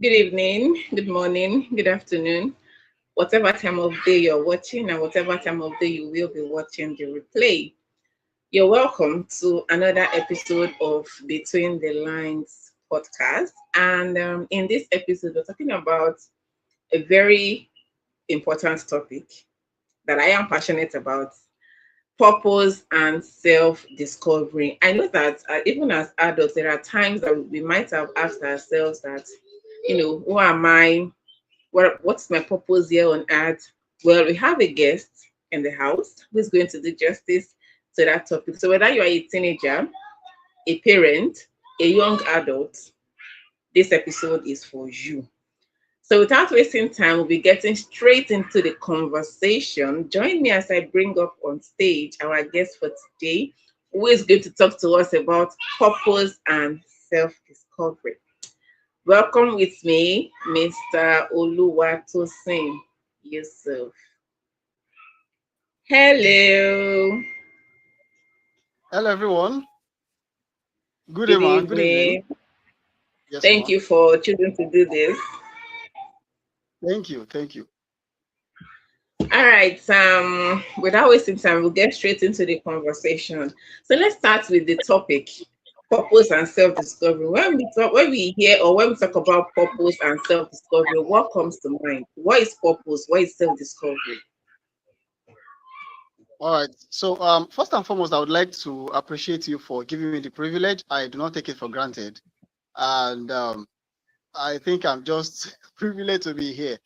Good evening, good morning, good afternoon, whatever time of day you're watching, and whatever time of day you will be watching the replay. You're welcome to another episode of Between the Lines podcast. And in this episode, we're talking about a very important topic that I am passionate about: purpose and self discovery. I know that even as adults, there are times that we might have asked ourselves that, who am I? What's my purpose here on earth? Well, we have a guest in the house who is going to do justice to that topic. So, whether you are a teenager, a parent, a young adult, this episode is for you. So, without wasting time, we'll be getting straight into the conversation. Join me as I bring up on stage our guest for today, who is going to talk to us about purpose and self discovery. Welcome with me, Mr. Oluwatosin Yusuf. Hello. Hello, everyone. Good Good day, man. Good evening. evening. Yes, Thank ma. you for choosing to do this. Thank you. Thank you. All right. Without wasting time, we'll get straight into the conversation. So let's start with the topic: purpose and self-discovery. When we hear or when we talk about purpose and self-discovery, what comes to mind? What is purpose? What is self-discovery? All right. So, first and foremost, I would like to appreciate you for giving me the privilege. I do not take it for granted, and I think I'm just privileged to be here.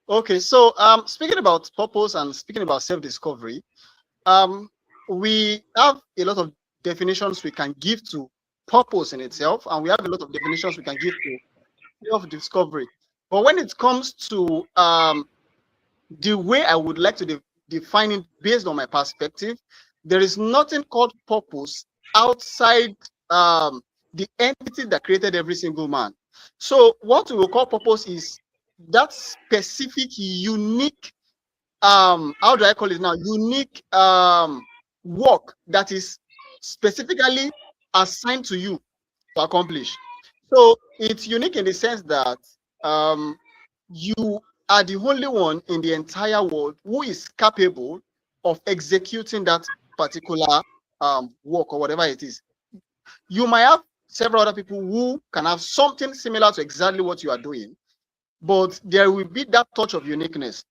Okay. So, speaking about purpose and speaking about self-discovery, um, we have a lot of definitions we can give to purpose in itself, and we have a lot of definitions we can give to self-discovery. But when it comes to the way I would like to define it based on my perspective, there is nothing called purpose outside the entity that created every single man. So what we will call purpose is that specific, unique, how do I call it now? Unique work that is specifically assigned to you to accomplish. So it's unique in the sense that um, you are the only one in the entire world who is capable of executing that particular work or whatever it is. You might have several other people who can have something similar to exactly what you are doing, but there will be that touch of uniqueness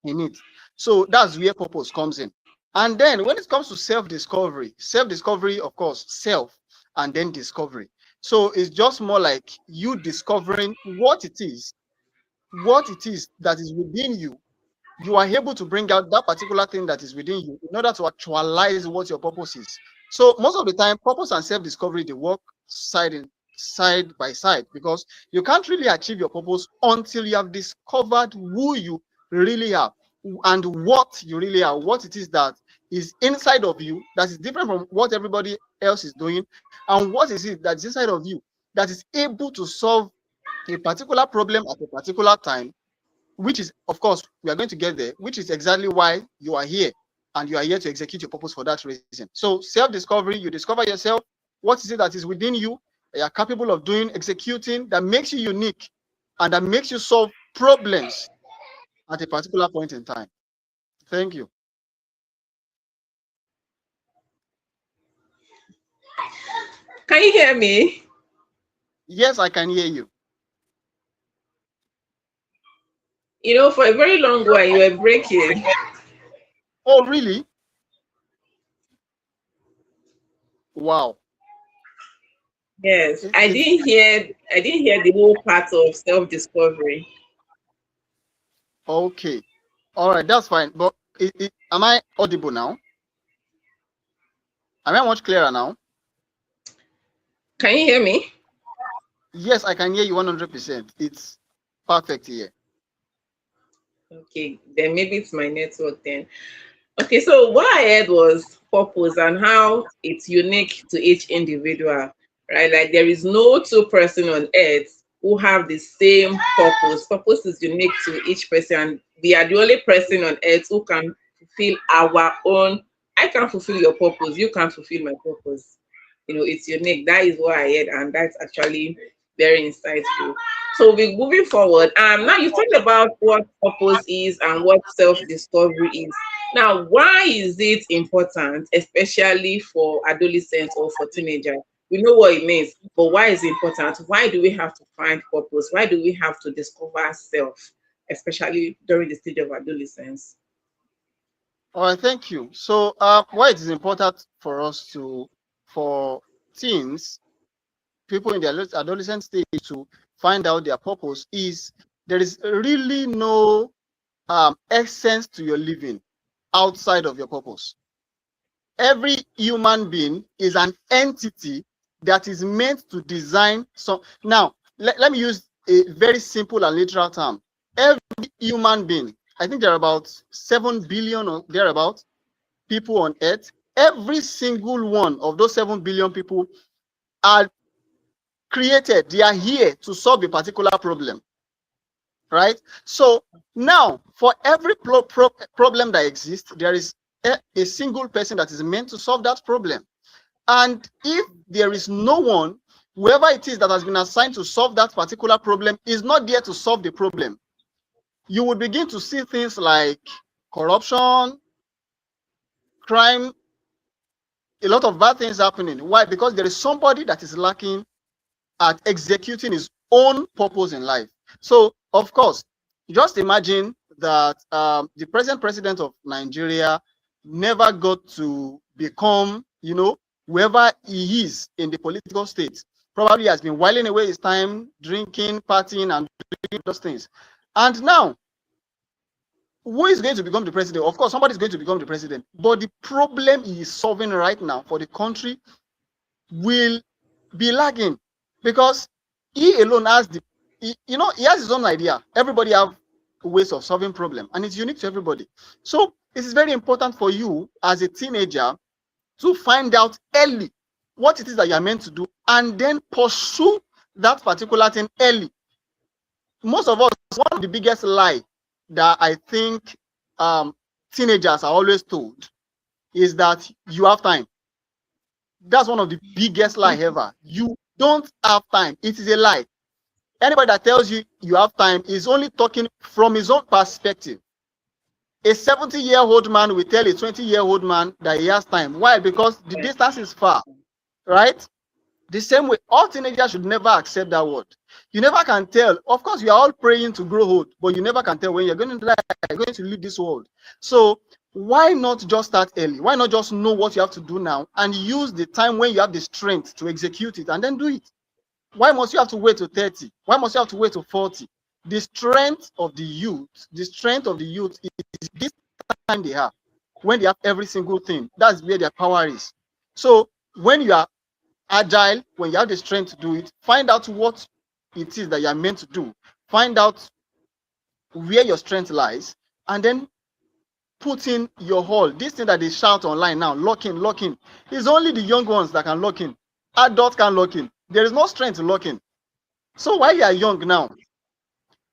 in it. So that's where purpose comes in. And then when it comes to self-discovery, of course, self and then discovery. So it's just more like you discovering what it is that is within you. You are able to bring out that particular thing that is within you in order to actualize what your purpose is. So most of the time, purpose and self-discovery, they work side by side, because you can't really achieve your purpose until you have discovered who you really are and what you really are, what it is that is inside of you that is different from what everybody else is doing, and what is it that's inside of you that is able to solve a particular problem at a particular time, which is, of course, we are going to get there, which is exactly why you are here, and you are here to execute your purpose for that reason. So self-discovery, you discover yourself, what is it that is within you that you are capable of doing, executing, that makes you unique and that makes you solve problems at a particular point in time. Thank you. Can you hear me? Yes, I can hear you. For a very long while you were breaking. Oh, really? Wow. Yes, I It's didn't hear. I didn't hear the whole part of self-discovery. okay. All right, that's fine. But am I audible now? Am I much clearer now? Can you hear me? Yes, I can hear you 100%. It's perfect here. Okay, then maybe it's my network then. Okay, so what I heard was purpose and how it's unique to each individual, right? Like there is no two person on earth who have the same purpose. Purpose is unique to each person, and we are the only person on earth who can fulfill our own. I can fulfill your purpose. You can't fulfill my purpose. It's unique. That is what I heard, and that's actually Very insightful. So we're moving forward. Now you talked about what purpose is and what self-discovery is. Now, why is it important, especially for adolescents or for teenagers? We know what it means, but why is it important? Why do we have to find purpose? Why do we have to discover ourselves, especially during the stage of adolescence? All right, thank you. So, why it is important for us for teens, people in the adolescent stage to find out their purpose is there is really no essence to your living outside of your purpose. Every human being is an entity that is meant to design some. Now, let me use a very simple and literal term. Every human being, I think there are about 7 billion or thereabout people on earth. Every single one of those 7 billion people are created. They are here to solve a particular problem, right? So now, for every problem that exists, there is a single person that is meant to solve that problem. And if there is no one, whoever it is that has been assigned to solve that particular problem is not there to solve the problem, you would begin to see things like corruption, crime, a lot of bad things happening. Why? Because there is somebody that is lacking at executing his own purpose in life. So, of course, just imagine that the present president of Nigeria never got to become, whoever he is in the political state. Probably has been whiling away his time, drinking, partying, and doing those things. And now, who is going to become the president? Of course, somebody is going to become the president. But the problem he is solving right now for the country will be lagging because he alone has he has his own idea. Everybody have ways of solving problem, and it's unique to everybody. So it is very important for you as a teenager to find out early what it is that you are meant to do, and then pursue that particular thing early. Most of us, one of the biggest lie that I think teenagers are always told is that you have time. That's one of the biggest lie ever. You don't have time. It is a lie. Anybody that tells you you have time is only talking from his own perspective. A 70-year-old man will tell a 20-year-old man that he has time. Why? Because the distance is far, right? The same way, all teenagers should never accept that word. You never can tell. Of course, we are all praying to grow old, but you never can tell when you're going to die, you're going to leave this world. So why not just start early? Why not just know what you have to do now and use the time when you have the strength to execute it and then do it? Why must you have to wait to 30? Why must you have to wait to 40? The strength of the youth is this time they have. When they have every single thing, that's where their power is. So when you are agile, when you have the strength to do it, find out what it is that you are meant to do. Find out where your strength lies, and then put in your all. This thing that they shout online now, lock in, it's only the young ones that can lock in. Adults can lock in. There is no strength to lock in. So while you are young now,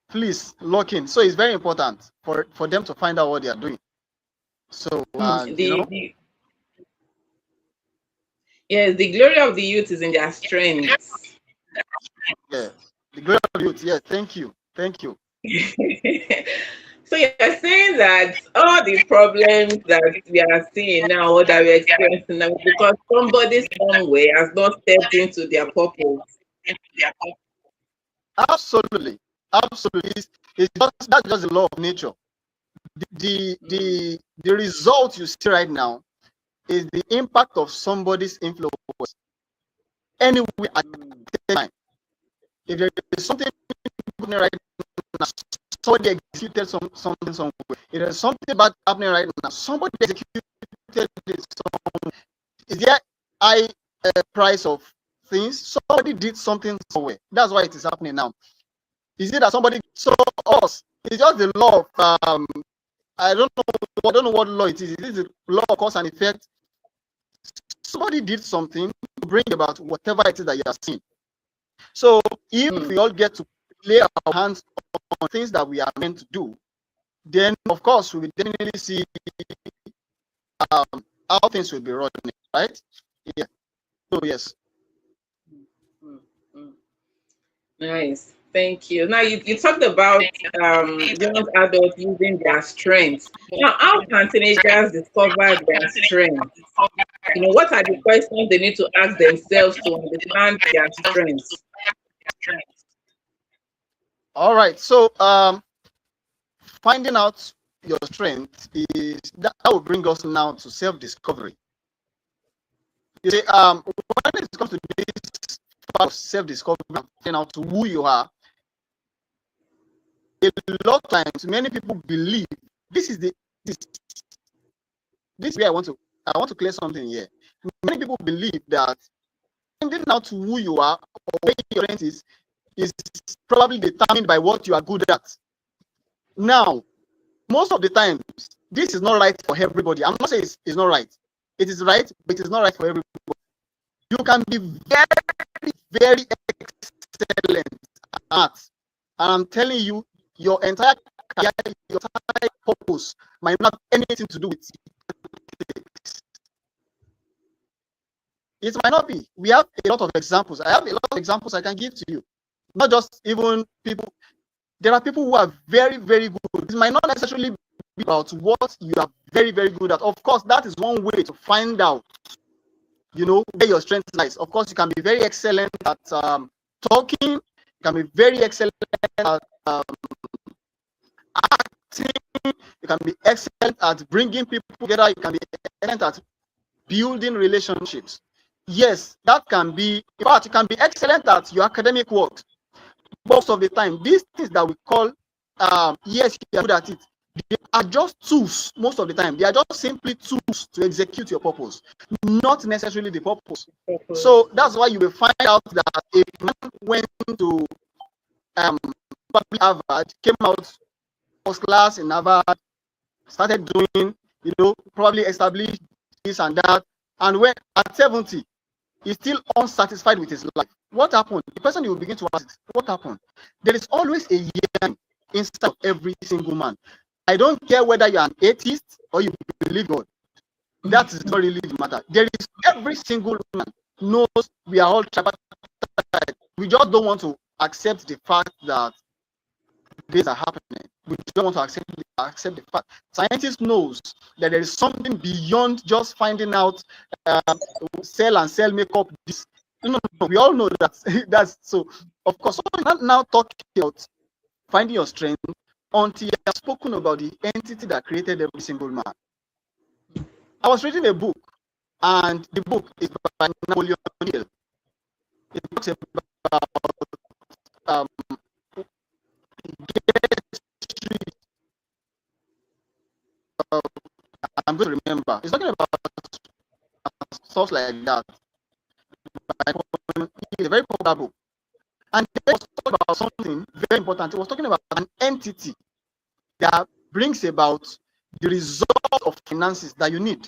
please lock in. So it's very important for them to find out what they are doing. So Yes, the glory of the youth is in their strength. Yeah, the glory of the youth. Yeah, thank you. So you're saying that all the problems that we are seeing now or that we're experiencing now is because somebody somewhere has not stepped into their purpose. Absolutely. That's just the law of nature. The result you see right now is the impact of somebody's influence anywhere at the time. If there is something happening right now, somebody executed something somewhere. If there's something bad happening right now, somebody executed it somewhere. Is there high price of things? Somebody did something somewhere. That's why it is happening now. Is it that somebody saw us? It's just the law of I don't know what law it is. It is the law of cause and effect. Somebody did something to bring about whatever it is that you are seeing. So if we all get to lay our hands on things that we are meant to do, then of course we will definitely see how things will be running, right? Yeah. So yes. Nice. Thank you. Now you talked about young adults using their strengths. Now, how can teenagers discover their strengths? What are the questions they need to ask themselves to understand their strengths? All right. So finding out your strength is that will bring us now to self-discovery. You see, when it comes to this part of self-discovery, finding out who you are, a lot of times many people believe this is where I want to clear something here. Many people believe that finding out who you are or where your strength is probably determined by what you are good at. Now, most of the times, this is not right for everybody. I'm not saying it's not right. It is right, but it is not right for everybody. You can be very, very excellent at art, and I'm telling you, your entire career, your entire purpose might not have anything to do with it. It might not be. We have a lot of examples. I have a lot of examples I can give to you. Not just even people. There are people who are very, very good. It might not necessarily be about what you are very, very good at. Of course, that is one way to find out, where your strength lies. Of course, you can be very excellent at talking. You can be very excellent at acting. You can be excellent at bringing people together. You can be excellent at building relationships. Yes, that can be. In fact, you can be excellent at your academic work. Most of the time, these things that we call, yes, you are good at it, they are just tools. Most of the time, they are just simply tools to execute your purpose, not necessarily the purpose. So that's why you will find out that a man went to Harvard, came out first class in Harvard, started doing, probably established this and that, and when at 70, he's still unsatisfied with his life. What happened? The person you will begin to ask, what happened? There is always a yearning inside of every single man. I don't care whether you're an atheist or you believe God. That is not really the matter. There is every single man knows we are all tripartite. We just don't want to accept the fact that these are happening. We don't want to accept the fact. Scientists knows that there is something beyond just finding out cell and cell makeup. This, we all know that. That's so. Of course, so we're not now talking about finding your strength until you have spoken about the entity that created every single man. I was reading a book, and the book is by Napoleon Hill. It talks about I'm going to remember. It's talking about stuff like that. It's a very popular book. And it was talking about something very important. It was talking about an entity that brings about the result of finances that you need.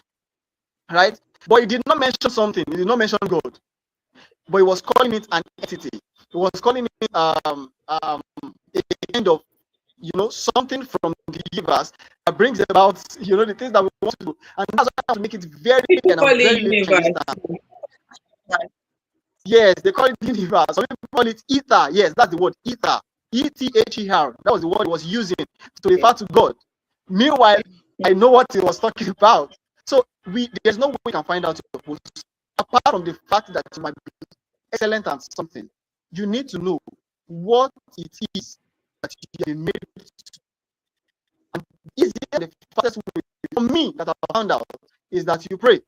Right? But it did not mention something. It did not mention God. But it was calling it an entity. It was calling it a kind of, something from the universe that brings about, the things that we want to do. And that's why I have to make it very universe. Yes, they call it universe. Some people call it ether. Yes, that's the word, ether. E-T-H-E-R. That was the word it was using to refer to God. Meanwhile, I know what he was talking about. So there's no way we can find out your purpose apart from the fact that you might be excellent at something. You need to know what it is that you have made it to. And the fastest way for me that I found out is that you pray.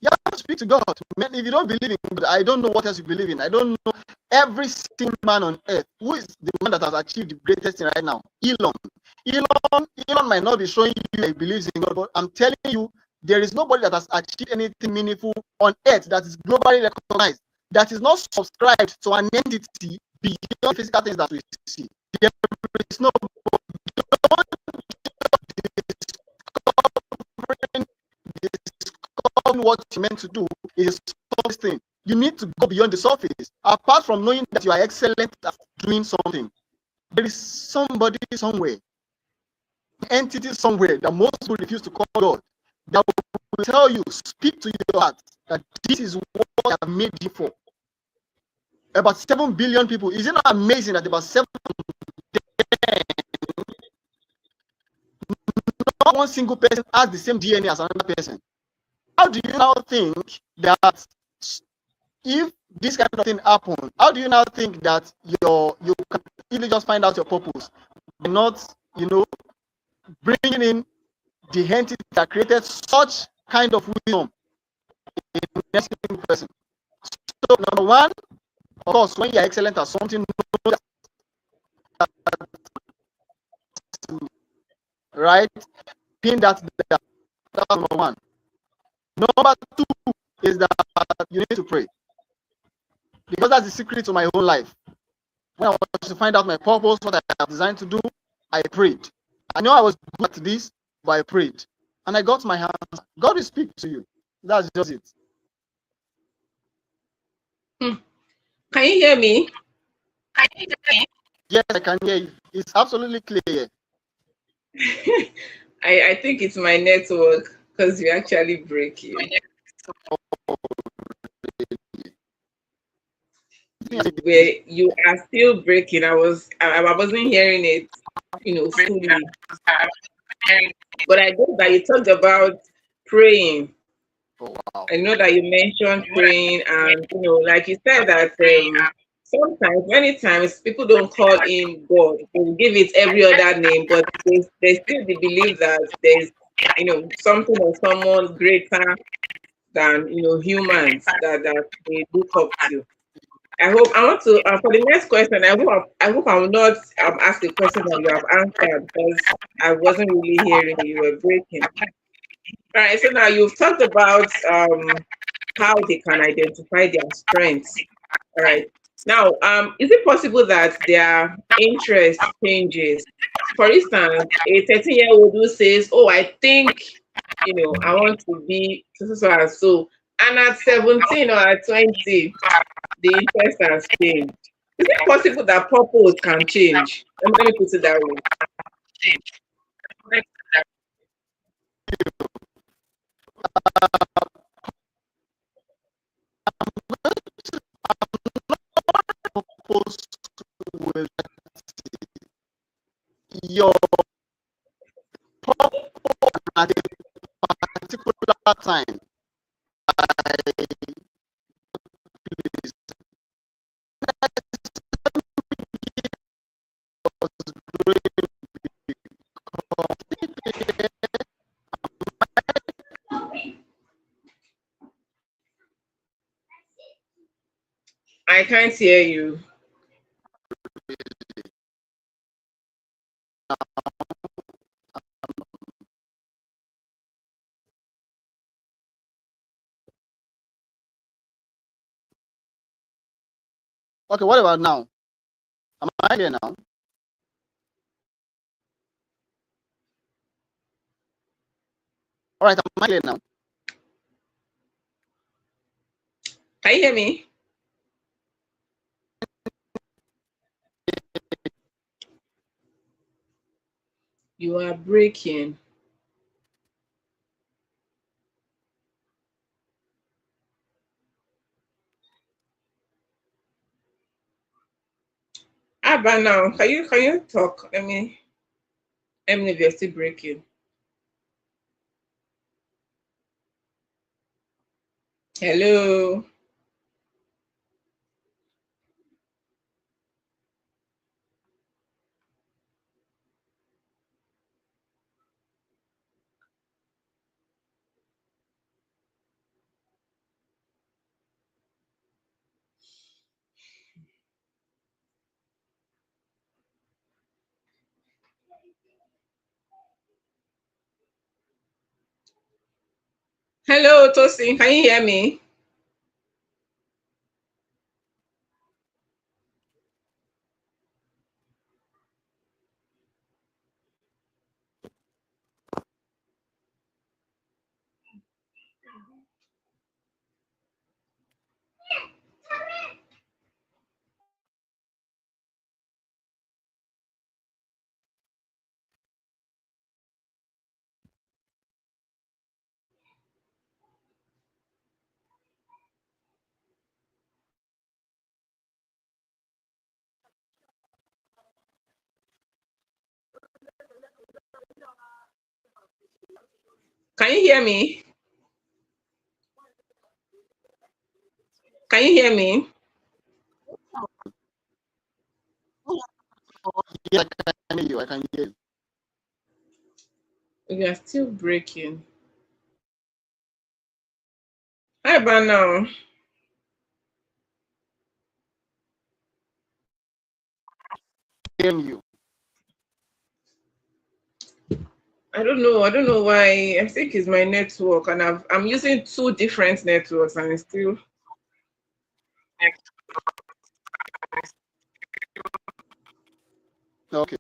You have to speak to God. Man, if you don't believe in God, I don't know what else you believe in. I don't know every single man on earth. Who is the man that has achieved the greatest thing right now? Elon might not be showing you that he believes in God, but I'm telling you, there is nobody that has achieved anything meaningful on earth that is globally recognized, that is not subscribed to an entity beyond physical things that we see. There is no what you're meant to do is something. You need to go beyond the surface. Apart from knowing that you are excellent at doing something, there is somebody somewhere, an entity somewhere that most people refuse to call God, that will tell you, speak to your heart, that this is what I have made you for. about 7 billion people. Is it not amazing that about 7 not one single person has the same DNA as another person? How do you now think that if this kind of thing happen, how do you now think that you can easily just find out your purpose by not, bringing in the entity that created such kind of wisdom in a single person? So number one, of course, when you're excellent at something, right? Pin that down. That's number one. Number two is that you need to pray, because that's the secret to my whole life. When I was to find out my purpose, what I have designed to do, I prayed. I know I was good at this, but I prayed, and I got my answer. God will speak to you. That's just it. Can you hear me? Yes, I can hear you. It's absolutely clear. I think it's my network because you're actually breaking. You are still breaking. I wasn't hearing it, fully. But I know that you talked about praying. Oh, wow. I know that you mentioned praying, and like you said that sometimes, many times, people don't call in God; they will give it every other name, but they still believe that there's something or someone greater than humans that they look up to. I want to for the next question. I hope I will not ask a question that you have answered because I wasn't really hearing you were breaking. All right, so now you've talked about how they can identify their strengths. All right. Now, is it possible that their interest changes? For instance, a 13-year-old who says, "Oh, I think, I want to be so so and so," and at 17 or at 20, the interest has changed. Is it possible that purpose can change? Let me put it that way. Purpose will your purpose at a particular time. I can't hear you. Okay, what about now? Am I here now? All right, am I here now? Can you hear me? You are breaking. But now, can you talk? Let me know if you're still breaking. Hello. Hello, Tosin. Can you hear me? Can you hear me? Can you hear me? Yes, I can hear you. I can hear you. We are still breaking. How about now? Hearing you. I don't know. I don't know why. I think it's my network, and I'm using two different networks, and it's still. Okay.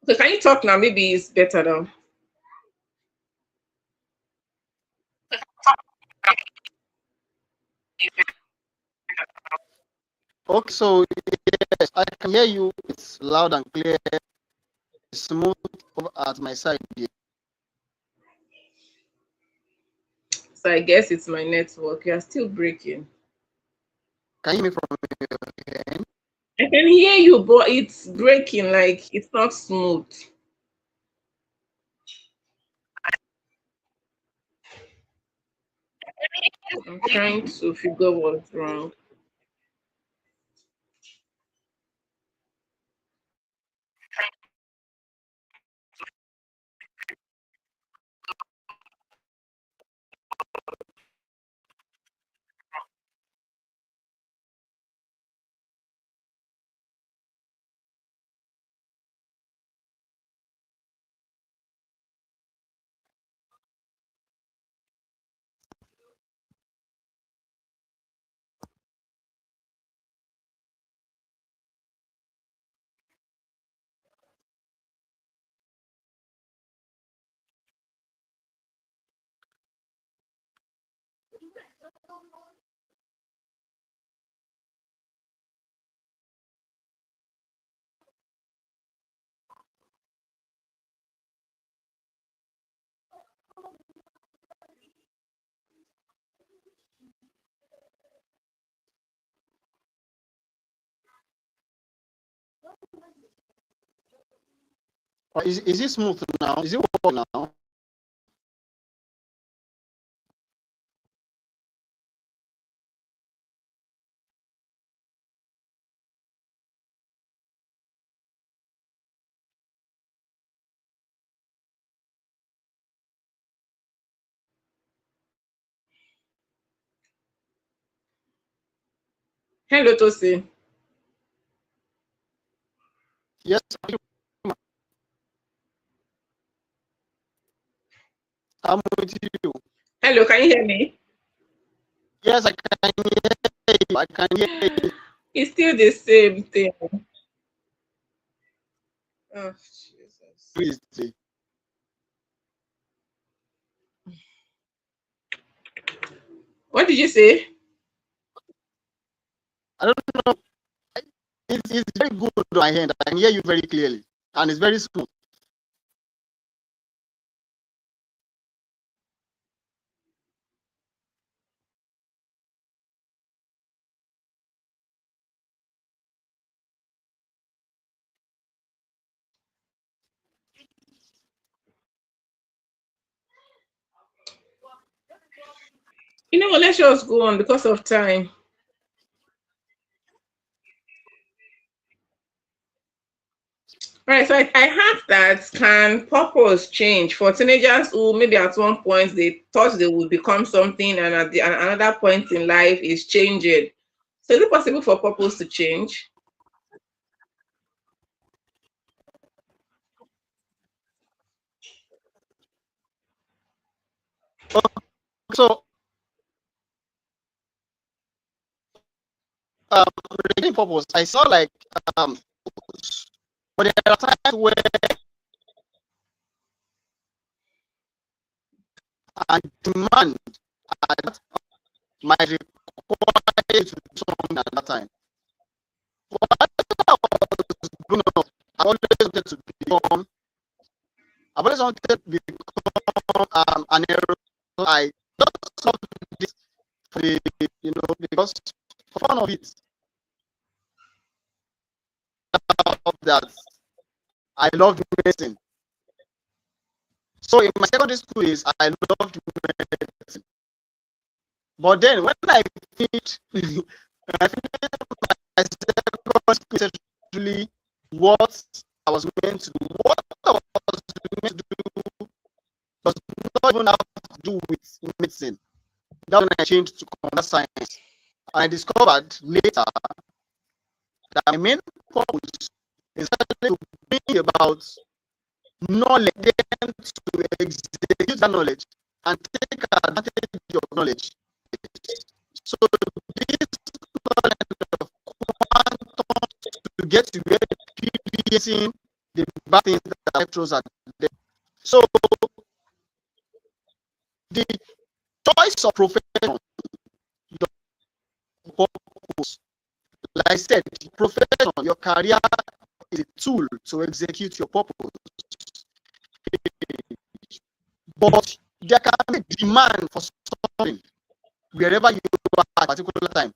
Okay, can you talk now? Maybe it's better now. Okay, so yes, I can hear you. It's loud and clear. It's smooth at my side here. So I guess it's my network. You are still breaking. Can you hear me from here? I can hear you, but it's breaking. Like it's not smooth. I'm trying to figure what's wrong. Or is it smooth now? Is it working now? Hello, Tosi. Yes, I'm with you. Hello, can you hear me? Yes, I can hear you. I can hear you. It's still the same thing. Oh, Jesus. Easy. What did you say? I don't know. It's very good on my hand. I can hear you very clearly, and it's very smooth. You know what? Let's just go on because of time. All right, so I have that. Can purpose change for teenagers who maybe at one point they thought they would become something, and at another point in life is changing? So is it possible for purpose to change? So, regarding purpose, I saw like um, but there are times where a demand might require you to do something at that time. But I was growing up, I've always wanted to become an hero. I just love this for the, because for fun of it, that I loved medicine. So in my secondary school days, I loved medicine. But then when I finished, I finished my secondary school, essentially what I was meant to do, what I was meant to do does not even have to do with medicine. That's when I changed to computer science. And I discovered later that my main purpose is actually to bring about knowledge, then to execute that knowledge and take advantage of knowledge. So this knowledge of quantum to get to where experiencing the bad things that electrons are there. So the choice of profession, your purpose, like I said, profession, your career is a tool to execute your purpose. But there can be demand for something wherever you are at a particular time.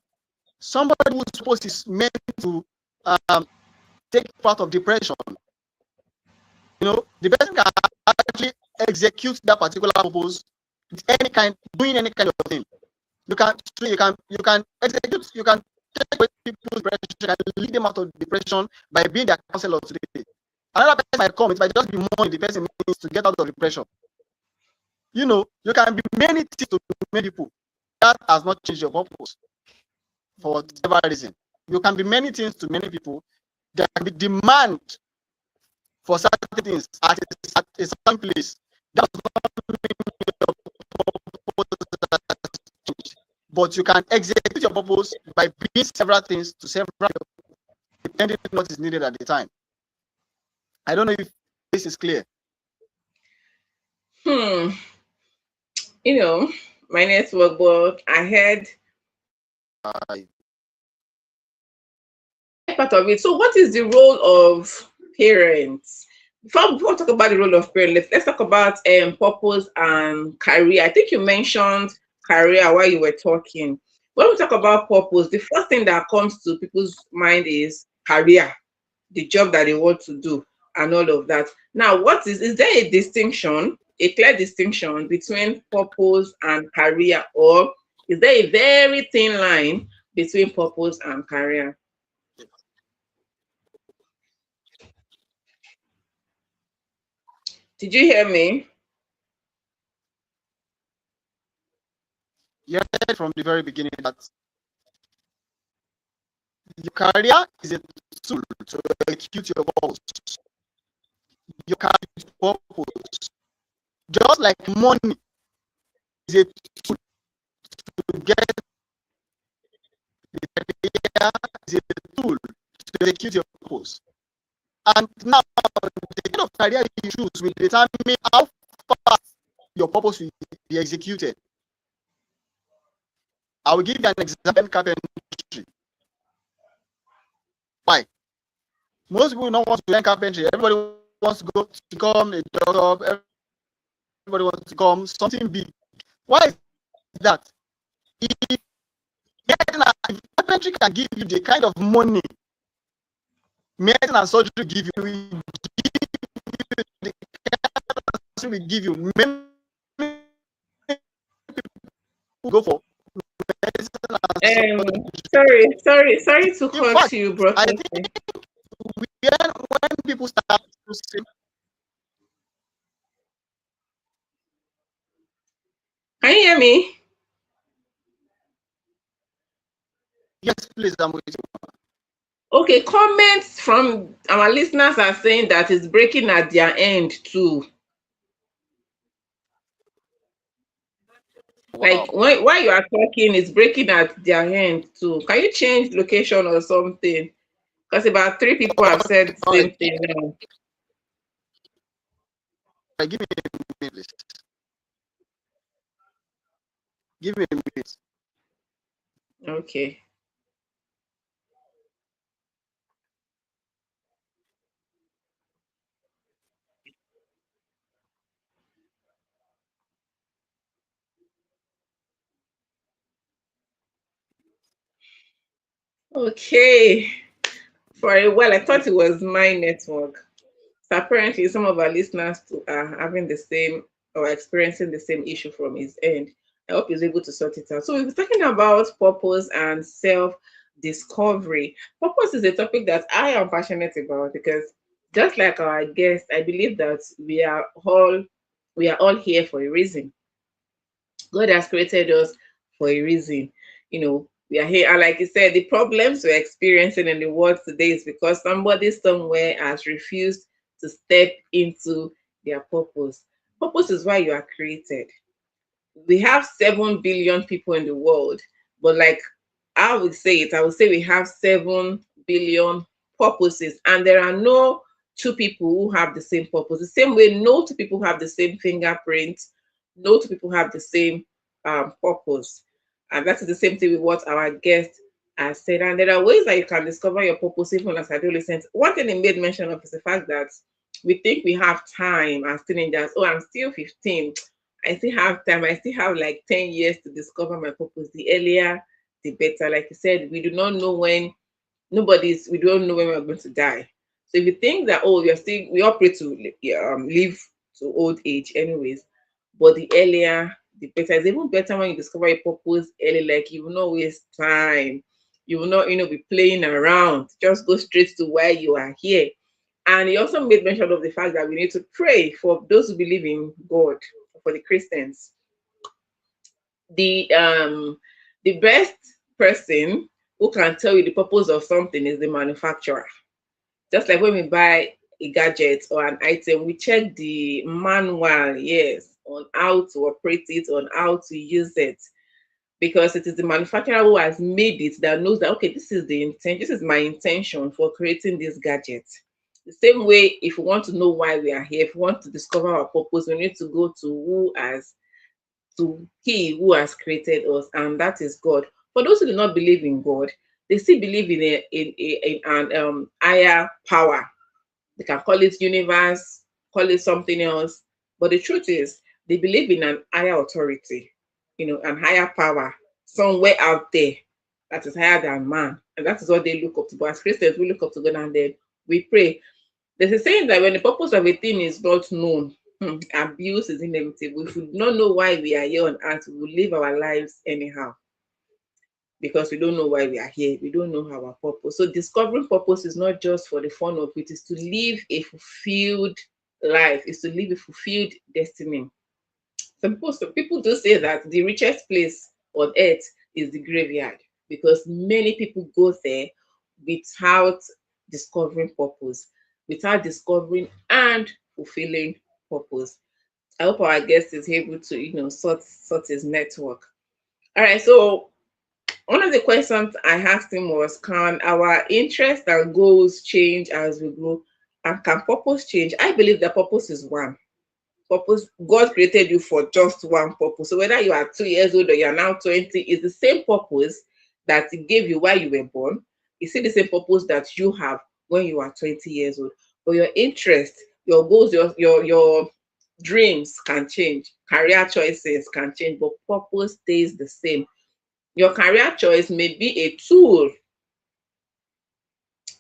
Somebody whose purpose is meant to take part of depression, the person can actually execute that particular purpose with doing any kind of thing. You can execute, you can take away people's depression, you can lead them out of depression by being their counselor today. Another person might come, it might just be money the person needs to get out of depression. You can be many things to many people. That has not changed your purpose for whatever reason. You can be many things to many people. There can be demand for certain things at a certain place. That's not your purpose, but you can execute your purpose by being several things to several people, depending on what is needed at the time. I don't know if this is clear. My network, but I heard part of it. So what is the role of parents? Before we talk about the role of parents, let's talk about purpose and career. I think you mentioned career while you were talking. When we talk about purpose, the first thing that comes to people's mind is career, the job that they want to do, and all of that. Now, is there a distinction, a clear distinction between purpose and career, or is there a very thin line between purpose and career? Did you hear me? You heard from the very beginning that your career is a tool to execute your goals. Your career is purpose. Just like money is a tool to get the career is a tool to execute your purpose. And now the kind of career you choose will determine how fast your purpose will be executed. I will give you an example: carpentry. Why? Most people don't want to learn carpentry. Everybody wants to go to become a doctor. Everybody wants to become something big. Why is that? If carpentry can give you the kind of money medicine and surgery give you, the kind of will give you, many people go for medicine and Sorry to in cut fact, you, bro. I think when people start to say, Can you hear me? yes, please, I'm waiting. Okay, comments from our listeners are saying that it's breaking at their end too. Wow. Like while you are talking, it's breaking at their end too. Can you change location or something? Because about 3 people have said the same thing now. Give me a minute, please. Give me a minute. Okay. Okay. For a while, I thought it was my network. So apparently, some of our listeners too are having the same or experiencing the same issue from his end. I hope he's able to sort it out. So we're talking about purpose and self discovery. Purpose is a topic that I am passionate about because just like our guest, I believe that we are all here for a reason. God has created us for a reason. We are here. And like you said, the problems we're experiencing in the world today is because somebody somewhere has refused to step into their purpose. Purpose is why you are created. We have 7 billion people in the world, but like I would say we have 7 billion purposes, and there are no two people who have the same purpose. The same way, no two people have the same fingerprint, no two people have the same purpose. And that is the same thing with what our guest has said. And there are ways that you can discover your purpose even as adolescents. One thing he made mention of is the fact that we think we have time as teenagers. Oh, I'm still 15. I still have time. I still have like 10 years to discover my purpose. The earlier, the better. Like you said, we do not know when we don't know when we're going to die. So if you think that, oh, we operate to live to old age anyways, but the earlier, the better. It's even better when you discover your purpose early, like you will not waste time. You will not, be playing around. Just go straight to why you are here. And he also made mention of the fact that we need to pray for those who believe in God, for the Christians. The best person who can tell you the purpose of something is the manufacturer. Just like when we buy a gadget or an item, we check the manual, yes, on how to operate it, on how to use it, because it is the manufacturer who has made it that knows that, okay, this is my intention for creating this gadget. The same way, if we want to know why we are here, if we want to discover our purpose, we need to go to he who has created us, and that is God. For those who do not believe in God, they still believe in an higher power. They can call it universe, call it something else, but the truth is they believe in an higher authority, an higher power somewhere out there that is higher than man, and that is what they look up to. But as Christians, we look up to God and then we pray. There's a saying that when the purpose of a thing is not known, abuse is inevitable. If we do not know why we are here on earth, we will live our lives anyhow because we don't know why we are here. We don't know our purpose. So discovering purpose is not just for the fun of it, it's to live a fulfilled life, it's to live a fulfilled destiny. Some people do say that the richest place on earth is the graveyard because many people go there without discovering purpose, without discovering and fulfilling purpose. I hope our guest is able to, sort his network. All right, so one of the questions I asked him was, can our interests and goals change as we grow? And can purpose change? I believe that purpose is one. Purpose, God created you for just one purpose. So whether you are 2 years old or you are now 20, it's the same purpose that He gave you while you were born. It's still the same purpose that you have when you are 20 years old. But your interest, your goals, your dreams can change, career choices can change, but purpose stays the same. Your career choice may be a tool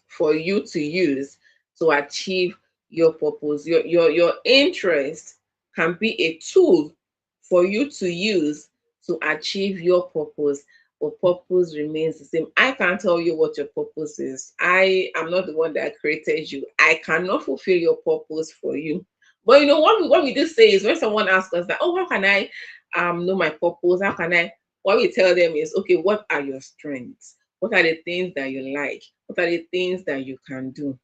for you to use to achieve your purpose. Your interest can be a tool for you to use to achieve your purpose, but purpose remains the same. I can't tell you what your purpose is. I am not the one that created you. I cannot fulfill your purpose for you. But what we do say is when someone asks us that, oh, how can I know my purpose? How can I? What we tell them is, okay, what are your strengths? What are the things that you like? What are the things that you can do?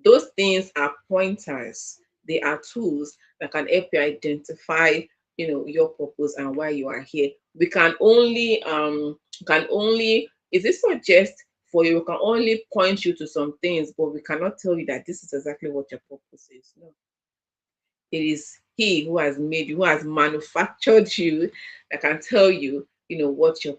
Those things are pointers. They are tools that can help you identify, your purpose and why you are here. We can only is this suggest for you, we can only point you to some things, but we cannot tell you that this is exactly what your purpose is. No. It is He who has made you, who has manufactured you, that can tell you, what your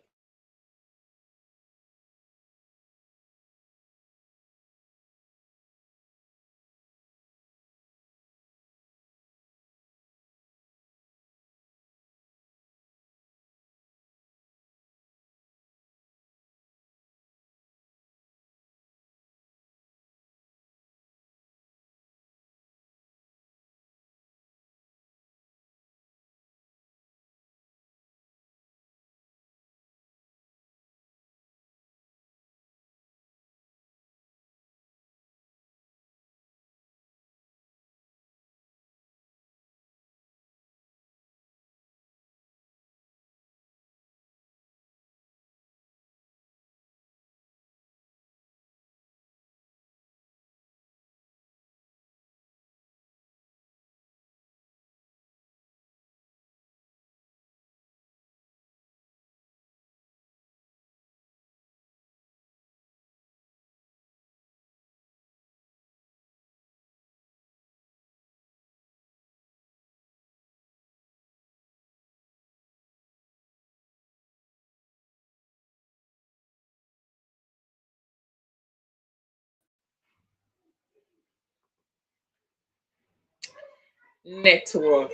Network.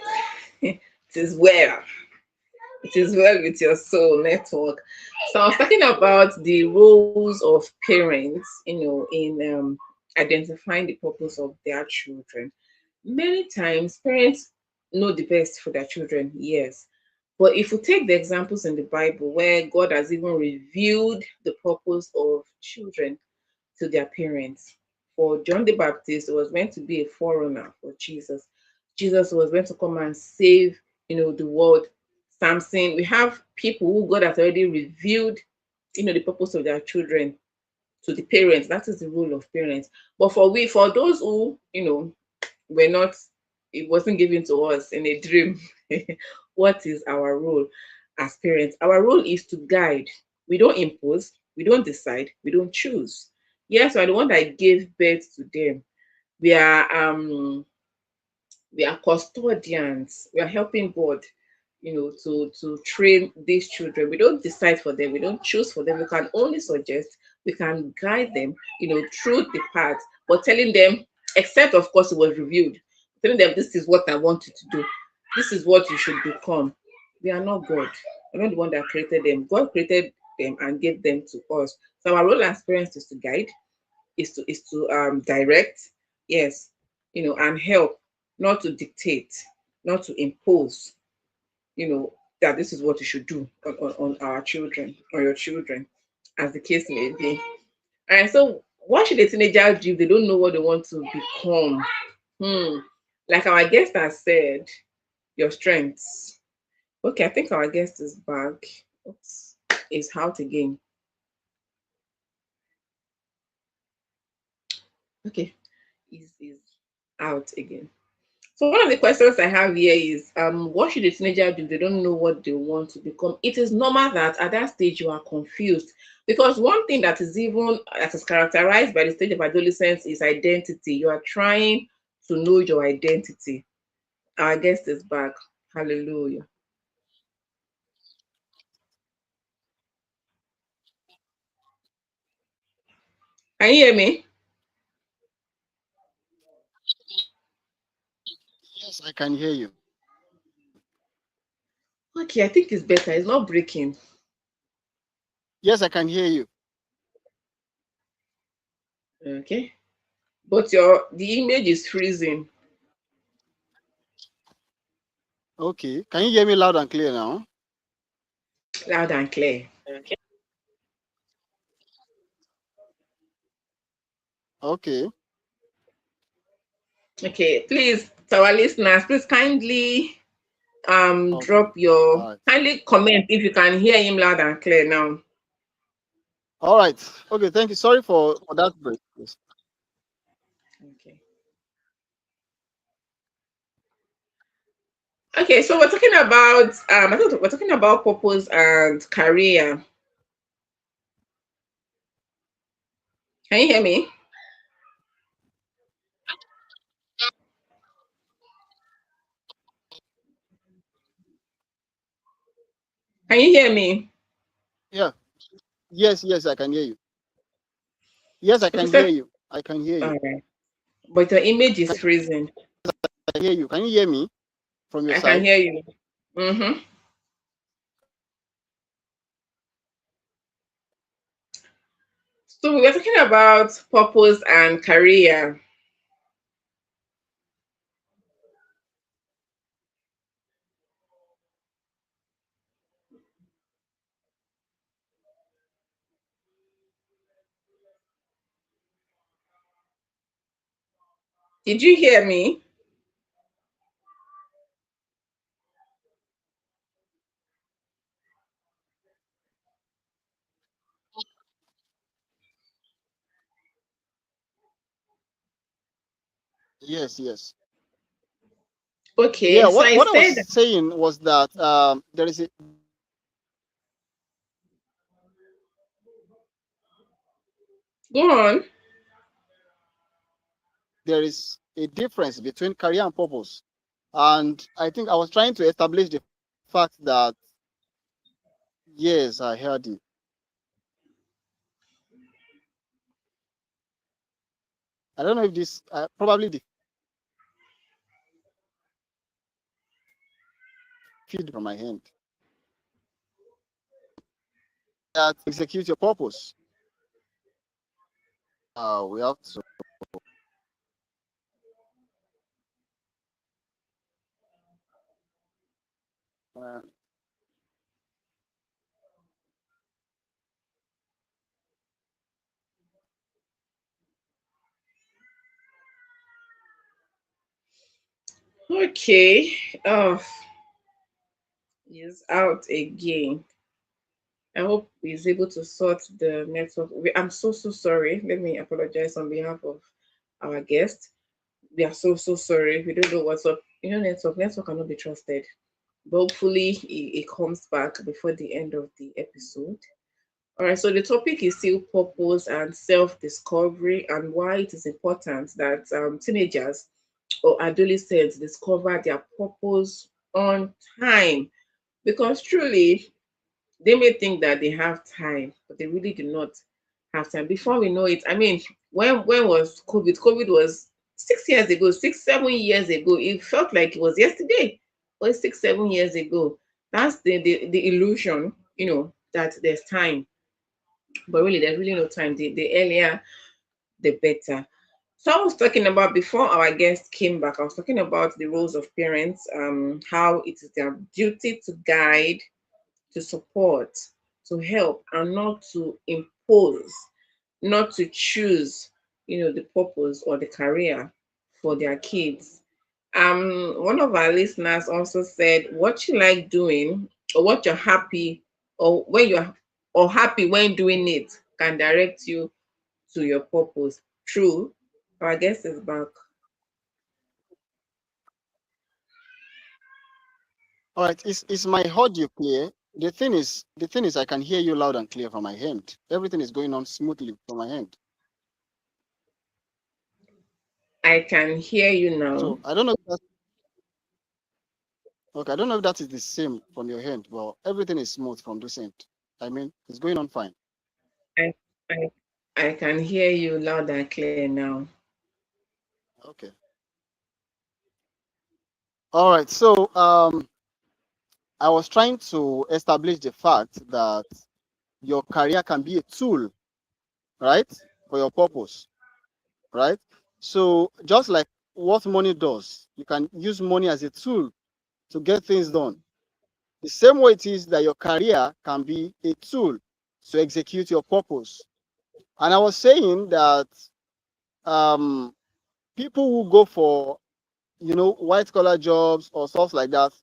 It is well. It is well with your soul. Network. So I was talking about the roles of parents, in identifying the purpose of their children. Many times, parents know the best for their children, yes. But if we take the examples in the Bible where God has even revealed the purpose of children to their parents. For John the Baptist, it was meant to be a forerunner for Jesus. Jesus was meant to come and save, the world. Samson, we have people who God has already revealed, the purpose of their children to the parents. That is the role of parents. But for those who, were not, it wasn't given to us in a dream. What is our role as parents? Our role is to guide. We don't impose, we don't decide, we don't choose. Yes, we are the one that gave birth to them. We are we are custodians. We are helping God, to train these children. We don't decide for them, we don't choose for them. We can only suggest, we can guide them, through the path, but telling them, except of course it was revealed, telling them this is what I want you to do, this is what you should become. We are not God. We're not the one that created them. God created them and gave them to us. So our role as parents is to guide, is to direct, yes, and help, not to dictate, not to impose, that this is what you should do on our children or your children, as the case may be. And so, what should a teenager do if they don't know what they want to become? Like our guest has said, your strengths. Okay, I think our guest is back. Oops, is out again. Okay, is out again. So one of the questions I have here is, what should a teenager do if they don't know what they want to become? It is normal that at that stage you are confused, because one thing that is characterized by the stage of adolescence is identity. You are trying to know your identity. Our guest is back. Hallelujah. Can you hear me? Yes, I can hear you. Okay, I think it's better. It's not breaking. Yes, I can hear you. Okay, but the image is freezing. Okay. Can you hear me loud and clear now? Loud and clear. Okay. Okay, please, to our listeners, please kindly Okay. drop your All right. kindly comment if you can hear him loud and clear now. All right. Okay. Thank you. Sorry for that break. Yes. Okay. Okay, so we're talking about I think we're talking about purpose and career. Can you hear me? Can you hear me? Yeah. Yes. Yes, I can hear you. Yes, I Okay, can so hear you. I can hear all you. right. But your image is freezing. I can hear you. Can you hear me from your I can side? hear you. Mm-hmm. So we were talking about purpose and career. Did you hear me? Yes. Yes. Yeah. Okay, so What I What I was said, saying was that go on. there is a difference between career and purpose, and I think I was trying to establish the fact that yes, I heard you. I don't know if this probably the feed from my hand. That execute your purpose. We have to. Uh, Okay. Oh, he's out again. I hope he's able to sort the network. I'm so sorry. Let me apologize on behalf of our guest. We are so sorry. We don't know what's up. Network cannot be trusted. But hopefully it comes back before the end of the episode. All right, so the topic is still purpose and self discovery, and why it is important that teenagers or adolescents discover their purpose on time. Because truly, they may think that they have time, but they really do not have time. Before we know it, I mean, when was COVID? COVID was 6 years ago, 6, 7 years ago. It felt like it was yesterday, but it's 6, 7 years ago. That's the illusion, that there's time, but really there's really no time. The earlier, the better. So I was talking about, before our guest came back, I was talking about the roles of parents, how it is their duty to guide, to support, to help, and not to impose, not to choose, the purpose or the career for their kids. One of our listeners also said, what you like doing, or what you're happy, or when you're or happy when doing it, can direct you to your purpose. True. Our guest is back. all right, is my audio clear? The thing is, I can hear you loud and clear from my hand. Everything is going on smoothly from my hand. I can hear you now. So I don't know if that's okay. I don't know if that is the same from your hand, but everything is smooth from this end. I mean, it's going on fine. I, I, I can hear you loud and clear now. Okay. All right. So I was trying to establish the fact that your career can be a tool, right, for your purpose, right? So just like what money does, you can use money as a tool to get things done. The same way it is that your career can be a tool to execute your purpose. And I was saying that um, people who go for, white collar jobs or stuff like that,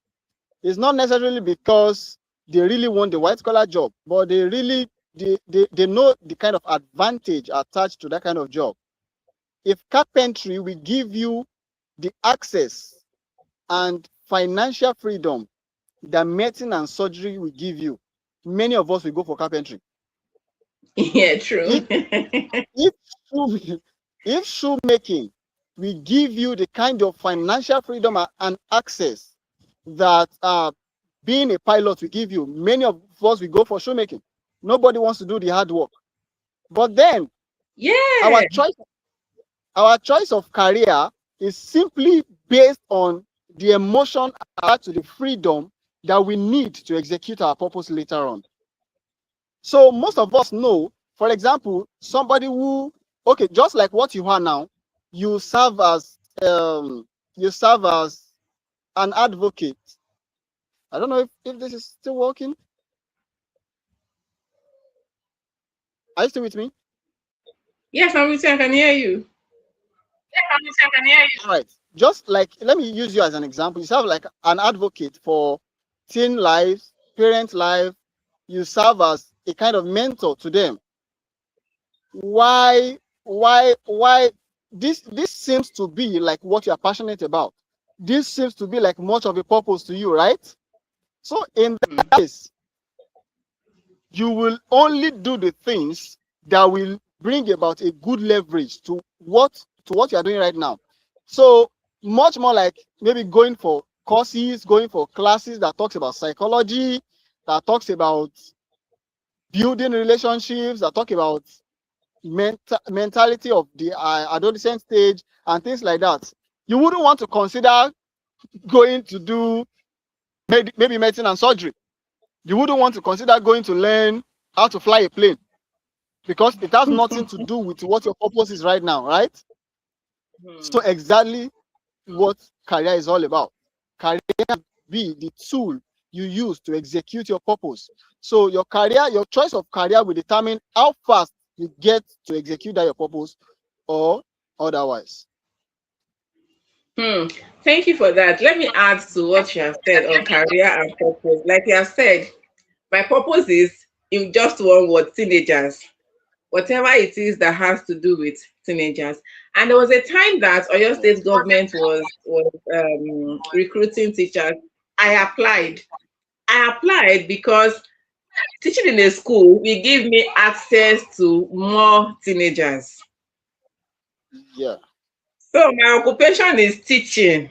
it's not necessarily because they really want the white collar job, but they know the kind of advantage attached to that kind of job. If carpentry will give you the access and financial freedom that medicine and surgery will give you, many of us will go for carpentry. Yeah, true. If if shoe, if shoemaking will give you the kind of financial freedom and access that being a pilot will give you, many of us will go for shoemaking. Nobody wants to do the hard work. But then our Yeah. choice our choice of career is simply based on the emotion attached to the freedom that we need to execute our purpose later on. So most of us know, for example, somebody who, okay, just like what you are now, you serve as you serve as an advocate. I don't know if this is still working. Are you still with me? Yes, I'm with you. I can hear you. All right. Just like, let me use you as an example. You serve like an advocate for teen life, parent life. You serve as a kind of mentor to them. Why this seems to be like what you're passionate about. This seems to be like much of a purpose to you, right? So in that case, you will only do the things that will bring about a good leverage to what you are doing right now. So much more like maybe going for courses, going for classes that talks about psychology, that talks about building relationships, that talk about mentality of the adolescent stage and things like that. You wouldn't want to consider going to do maybe medicine and surgery. You wouldn't want to consider going to learn how to fly a plane because it has nothing to do with what your purpose is right now, right? So exactly what career is all about. Career be the tool you use to execute your purpose. So your career, your choice of career will determine how fast you get to execute that your purpose or otherwise. Thank you for that. Let me add to what you have said on career and purpose. Like you have said, my purpose is in just one word, teenagers. Whatever it is that has to do with teenagers. And there was a time that Oyo State government was recruiting teachers. I applied. I applied because teaching in a school will give me access to more teenagers. Yeah. So my occupation is teaching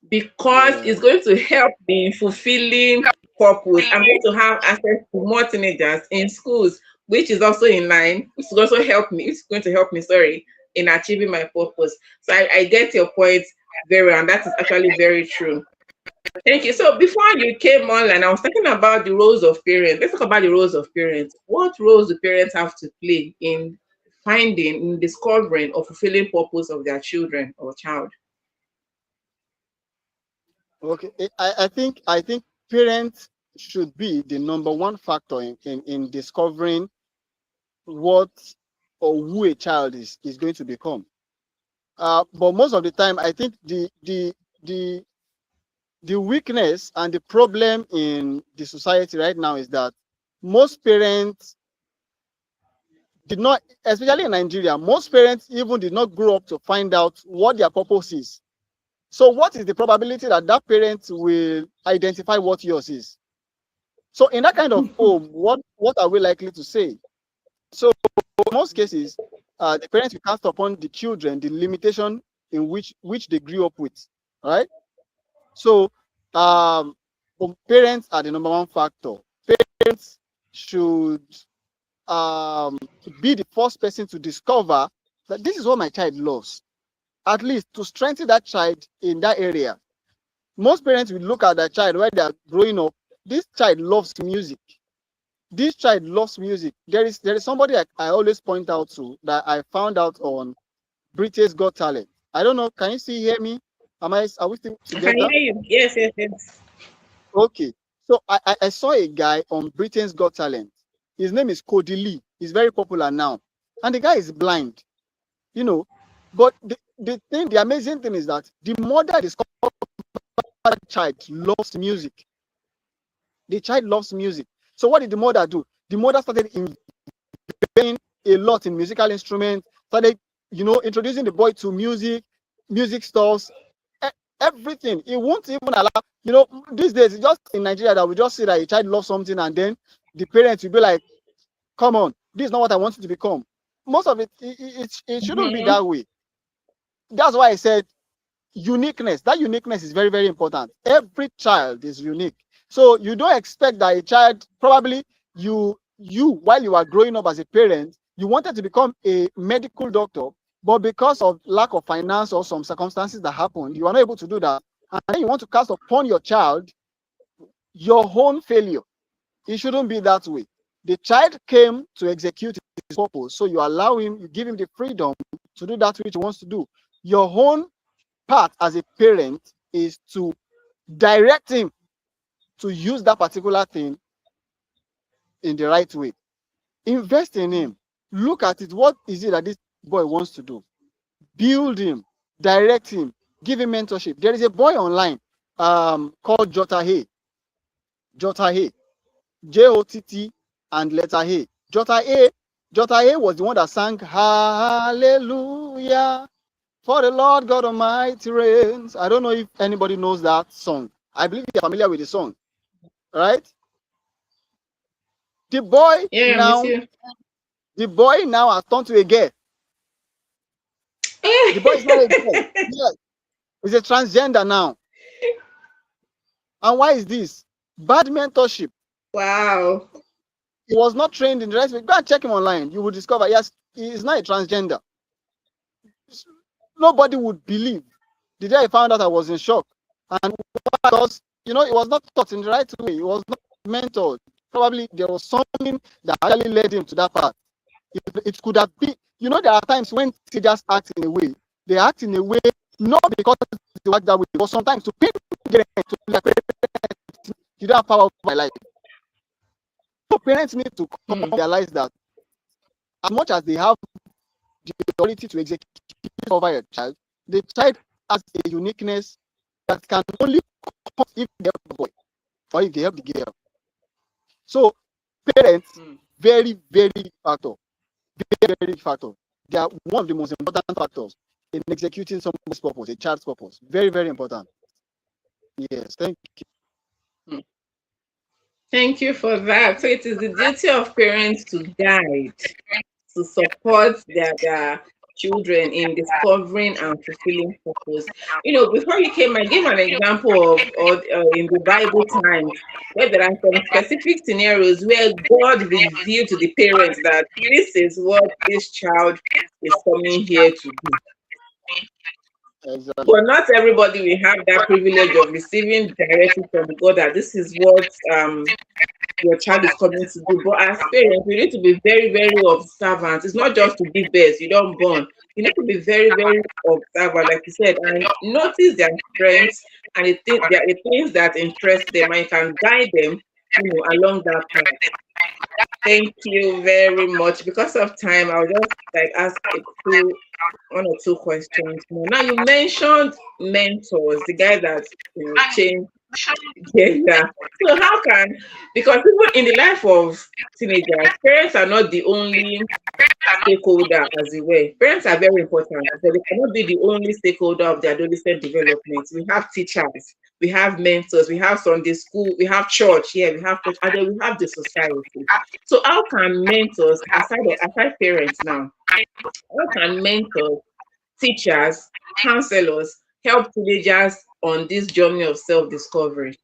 because it's going to help me in fulfilling purpose. I'm going to have access to more teenagers in schools, which is also in line, which is also help me, it's going to help me, sorry, in achieving my purpose. So I get your point very well, and that is actually very true. Thank you. So before you came online, I was talking about the roles of parents. Let's talk about the roles of parents. What roles do parents have to play in finding, in discovering or fulfilling purpose of their children or child? Okay. I think parents should be the number one factor in discovering what or who a child is going to become. But most of the time, I think the the weakness and the problem in the society right now is that most parents did not, especially in Nigeria, most parents even did not grow up to find out what their purpose is. So what is the probability that that parent will identify what yours is? So in that kind of home, what are we likely to say? So in most cases, the parents will cast upon the children the limitation in which they grew up with, right? So parents are the number one factor. Parents should be the first person to discover that this is what my child loves, at least to strengthen that child in that area. Most parents will look at their child while they are growing up. This child loves music. This child loves music. There is somebody I always point out to that I found out on Britain's Got Talent. I don't know. Can you still hear me? Are we still I can together? hear you. Yes, yes, yes. Okay. So I saw a guy on Britain's Got Talent. His name is Cody Lee. He's very popular now. And the guy is blind, you know. But the amazing thing is that the mother discovered the child loves music. The child loves music. So what did the mother do? The mother started investing a lot in musical instruments, started, introducing the boy to music stores, everything. It won't even allow, these days, just in Nigeria, that we just see that a child loves something and then the parents will be like, come on, this is not what I want you to become. Most of it shouldn't be that way. That's why I said uniqueness. That uniqueness is very, very important. Every child is unique. So you don't expect that a child, probably you while you are growing up as a parent, you wanted to become a medical doctor, but because of lack of finance or some circumstances that happened, you are not able to do that. And then you want to cast upon your child your own failure. It shouldn't be that way. The child came to execute his purpose, so you allow him, you give him the freedom to do that which he wants to do. Your own part as a parent is to direct him to use that particular thing in the right way. Invest in him. Look at it. What is it that this boy wants to do? Build him, direct him, give him mentorship. There is a boy online called Jota Hay. Jott and letter A. Jota A was the one that sang Hallelujah, for the Lord God Almighty reigns. I don't know if anybody knows that song. I believe you're familiar with the song, right? The boy Yeah, I'm with now, you. has turned to a girl. The boy is not a girl. Yes, he's a transgender now. And why is this? Bad mentorship. Wow. He was not trained in the right way. Go and check him online. You will discover, yes, he is not a transgender. Nobody would believe. The day I found out, I was in shock. And because it was not taught in the right way. It was not mentored. Probably there was something that actually led him to that path. It could have been, there are times when teenagers act in a way. They act in a way not because they act that way, but sometimes to people get to like, you don't have power over my life. So parents need to realize that as much as they have the authority to execute over your child, the child has a uniqueness that can only come if they help the boy or if they help the girl. So parents, very, very factor. Very, very factor. They are one of the most important factors in executing someone's purpose, a child's purpose. Very, very important. Yes, thank you. Thank you for that. So it is the duty of parents to guide, to support their children in discovering and fulfilling purpose. Before you came, I gave an example of in the Bible times where there are some specific scenarios where God revealed to the parents that this is what this child is coming here to do. Exactly. But not everybody will have that privilege of receiving directly from God that this is what your child is coming to do. But as parents, we need to be very, very observant. It's not just to give birth, you don't born. You need to be very, very observant, like you said, and notice their strengths and the things that interest them, and you can guide them, along that path. Thank you very much. Because of time, I'll just ask one or two questions more. Now, you mentioned mentors, the guy that changed gender. So how can, because even in the life of teenagers, parents are not the only stakeholder, as it were. Parents are very important, but they cannot be the only stakeholder of the adolescent development. We have teachers, we have mentors, we have Sunday school, we have church, we have church, and then we have the society. So how can mentors, aside parents now, how can mentors, teachers, counselors help teenagers on this journey of self-discovery?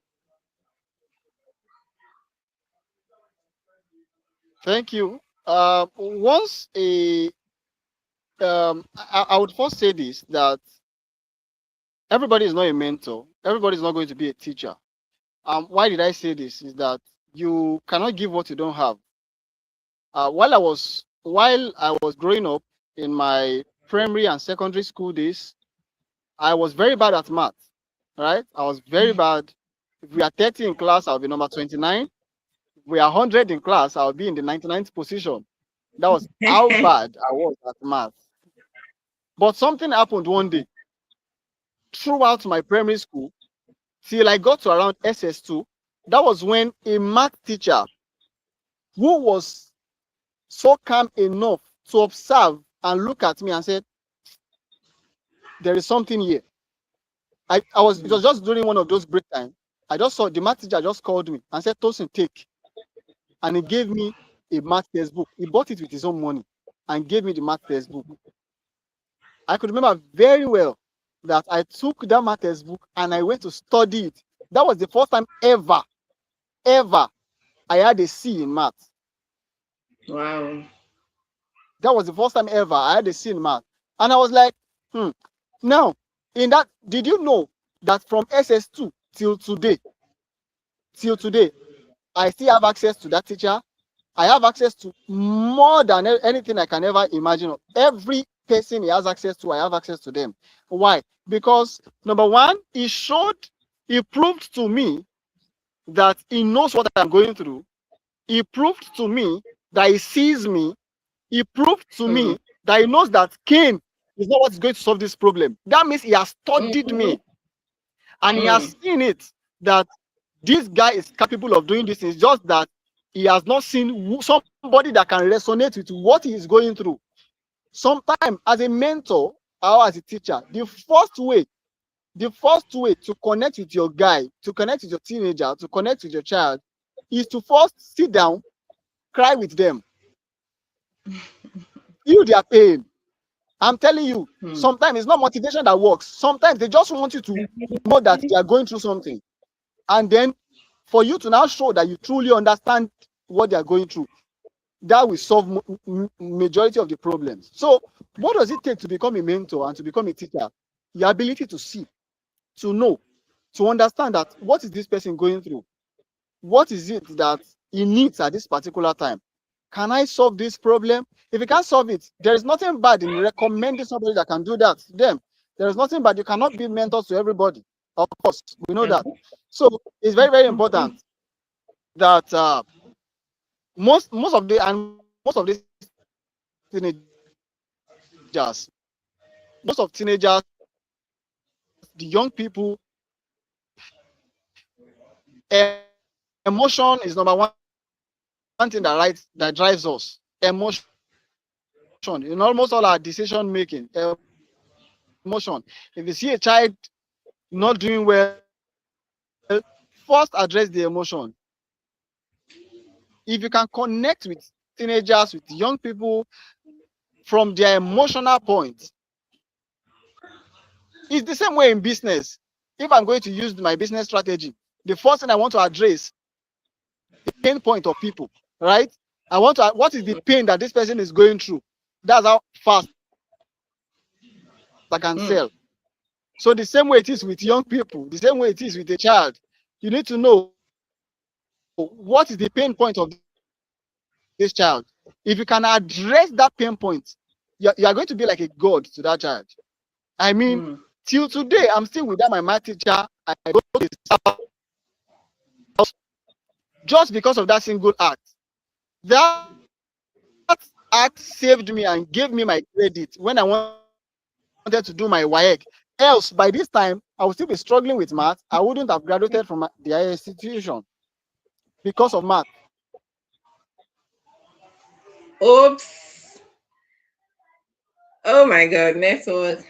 Thank you. Once I would first say this, that everybody is not a mentor. Everybody is not going to be a teacher. Why did I say this? Is that you cannot give what you don't have. While I was growing up in my primary and secondary school days, I was very bad at math. Right? I was very bad. If we are 30 in class, I'll be number 29. If we are 100 in class, I'll be in the 99th position. That was how bad I was at math. But something happened one day throughout my primary school till I got to around SS2. That was when a math teacher who was so calm enough to observe and look at me and said, there is something here. It was just during one of those break time. I just saw the math teacher just called me and said, Tosin, take. And he gave me a math textbook. He bought it with his own money and gave me the math textbook. I could remember very well that I took that math textbook and I went to study it. That was the first time ever I had a C in math. Wow. That was the first time ever I had a C in math. And I was like, Now, in that, did you know that from SS2 till today, I still have access to that teacher? I have access to more than anything I can ever imagine. Every person he has access to, I have access to them. Why? Because number one, he proved to me that he knows what I'm going through. He proved to me that he sees me. He proved to me that he knows that Cain is not what is going to solve this problem. That means he has studied me. And he has seen it, that this guy is capable of doing this. It's just that he has not seen somebody that can resonate with what he is going through. Sometimes, as a mentor or as a teacher, the first way to connect with your guy, to connect with your teenager, to connect with your child, is to first sit down, cry with them, feel their pain. I'm telling you, sometimes it's not motivation that works. Sometimes they just want you to know that they are going through something. And then for you to now show that you truly understand what they are going through, that will solve majority of the problems. So what does it take to become a mentor and to become a teacher? Your ability to see, to know, to understand that what is this person going through? What is it that he needs at this particular time? Can I solve this problem? If you can't solve it, there is nothing bad in recommending somebody that can do that to them. There is nothing bad. You cannot be mentors to everybody. Of course, we know that. So it's very, very important that most of these teenagers, most of teenagers, the young people, emotion is number one thing that drives us. Emotion in almost all our decision making. Emotion. If you see a child not doing well, first address the emotion. If you can connect with teenagers, with young people from their emotional point, it's the same way in business. If I'm going to use my business strategy, the first thing I want to address the pain point of people, right? What is the pain that this person is going through? That's how fast I can sell. So the same way it is with young people, the same way it is with a child. You need to know what is the pain point of this child. If you can address that pain point, you are going to be like a god to that child. I mean, till today, I'm still with that my math teacher. I go to his house just because of that single act. That act saved me and gave me my credit when I wanted to do my WAEC. Else, by this time, I would still be struggling with math. I wouldn't have graduated from the higher institution because of math. Oops. Oh my God, network.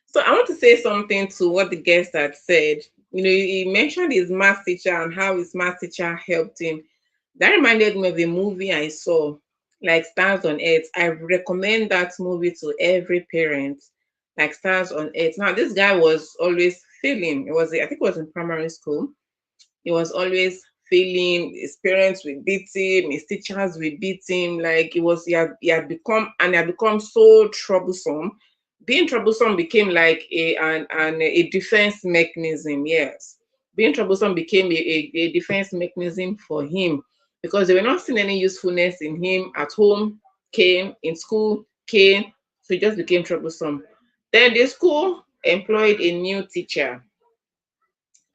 So I want to say something to what the guest had said. He mentioned his math teacher and how his math teacher helped him. That reminded me of a movie I saw, like Stars on Earth. I recommend that movie to every parent, like Stars on Earth. Now, this guy was always failing. I think it was in primary school. He was always failing. His parents would beat him. His teachers would beat him. Like he had become so troublesome. Being troublesome became like a defense mechanism. Yes, being troublesome became a defense mechanism for him because they were not seeing any usefulness in him at home. Came in school, came, so he just became troublesome. Then the school employed a new teacher,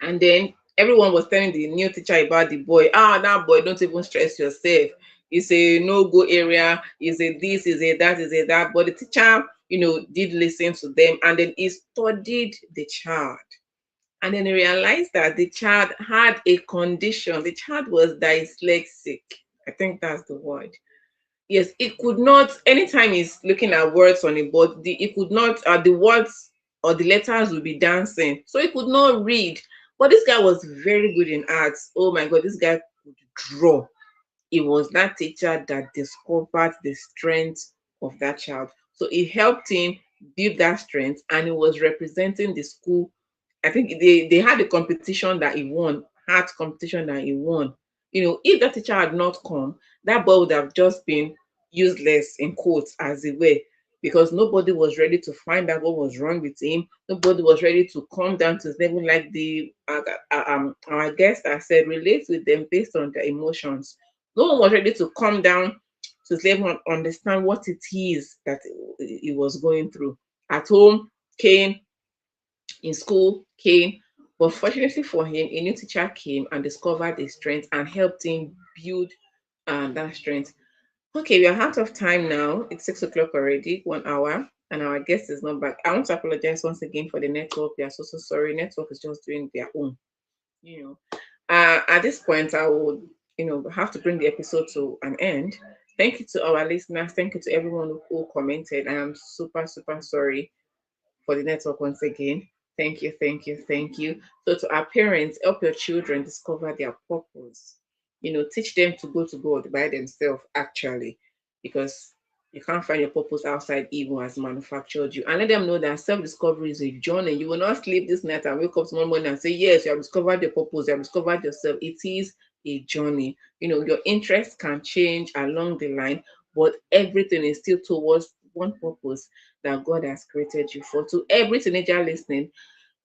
and then everyone was telling the new teacher about the boy. That boy, don't even stress yourself. It's a no-go area. Is a this, is a that, is a that. But the teacher, did listen to them, and then he studied the child. And then he realized that the child had a condition. The child was dyslexic. I think that's the word. Yes, it could not. Anytime he's looking at words on a board, it could not. The words or the letters would be dancing, so he could not read. But this guy was very good in arts. Oh my God, this guy could draw. It was that teacher that discovered the strength of that child. So it helped him build that strength, and he was representing the school. I think they had a competition that he won, art competition that he won. If that teacher had not come, that boy would have just been useless in quotes as it were, because nobody was ready to find out what was wrong with him. Nobody was ready to come down to his level, like the our guest has said, relate with them based on their emotions. No one was ready to come down to his level and understand what it is that he was going through. At home, came, in school, came. But fortunately for him, a new teacher came and discovered his strength and helped him build that strength. Okay, we are out of time now. It's 6 o'clock already, 1 hour, and our guest is not back. I want to apologize once again for the network. We are so sorry. Network is just doing their own. You know, at this point, I would have to bring the episode to an end. Thank you to our listeners. Thank you to everyone who commented. I am super sorry for the network once again. Thank you, thank you, thank you. So to our parents, help your children discover their purpose. Teach them to go to God by themselves, actually, because you can't find your purpose outside evil has manufactured you. And let them know that self-discovery is a journey. You will not sleep this night and wake up tomorrow morning and say, yes, you have discovered your purpose, you have discovered yourself. It is a journey. Your interests can change along the line, but everything is still towards one purpose that God has created you for. To every teenager listening,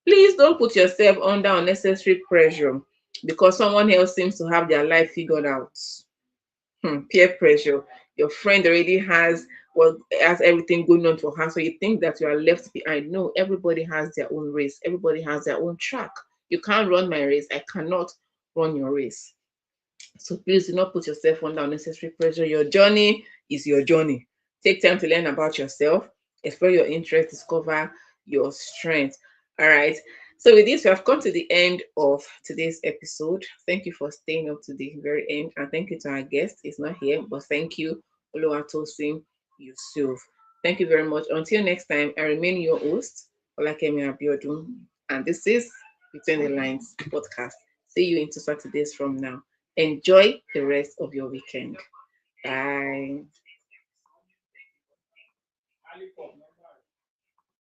Please don't put yourself under unnecessary pressure because someone else seems to have their life figured out. Peer pressure. Your friend already has everything going on for her, so you think that you are left behind. No, everybody has their own race. Everybody has their own track. You can't run my race. I cannot run your race. So please do not put yourself under unnecessary pressure. Your journey is your journey. Take time to learn about yourself, explore your interests, discover your strengths. All right. So with this, we have come to the end of today's episode. Thank you for staying up to the very end, and thank you to our guest. He's not here, but thank you, Oluwatosin Yusuf. Thank you very much. Until next time, I remain your host, Olakemi Abiodun, and this is Between the Lines podcast. See you in 2 Saturdays from now. Enjoy the rest of your weekend. Bye.